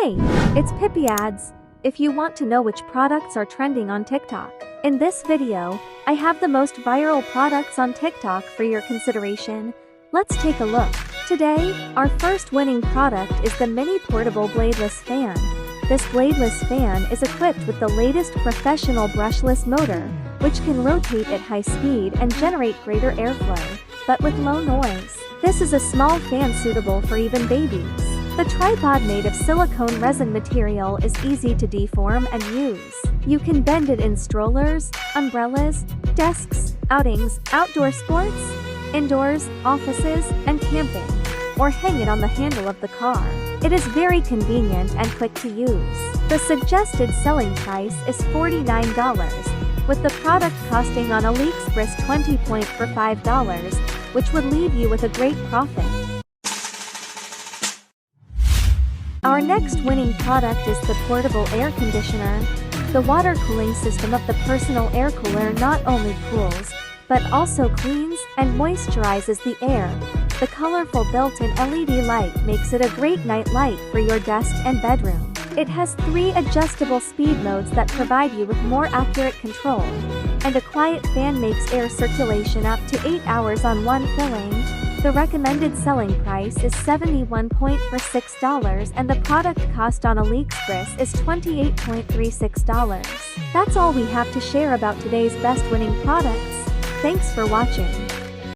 Hey, it's Pipiads. If you want to know which products are trending on TikTok, in this video, I have the most viral products on TikTok for your consideration. Let's take a look. Today, our first winning product is the mini portable bladeless fan. This bladeless fan is equipped with the latest professional brushless motor, which can rotate at high speed and generate greater airflow, but with low noise. This is a small fan suitable for even babies. The tripod made of silicone resin material is easy to deform and use. You can bend it in strollers, umbrellas, desks, outings, outdoor sports, indoors, offices, and camping, or hang it on the handle of the car. It is very convenient and quick to use. The suggested selling price is $49, with the product costing on AliExpress $20 for $5, which would leave you with a great profit. Our next winning product is the portable air conditioner. The water cooling system of the personal air cooler not only cools, but also cleans and moisturizes the air. The colorful built-in LED light makes it a great night light for your desk and bedroom. It has 3 adjustable speed modes that provide you with more accurate control, and a quiet fan makes air circulation up to 8 hours on one filling. The recommended selling price is $71 for $6, and the product cost on AliExpress is $28.36. That's all we have to share about today's best winning products. Thanks for watching.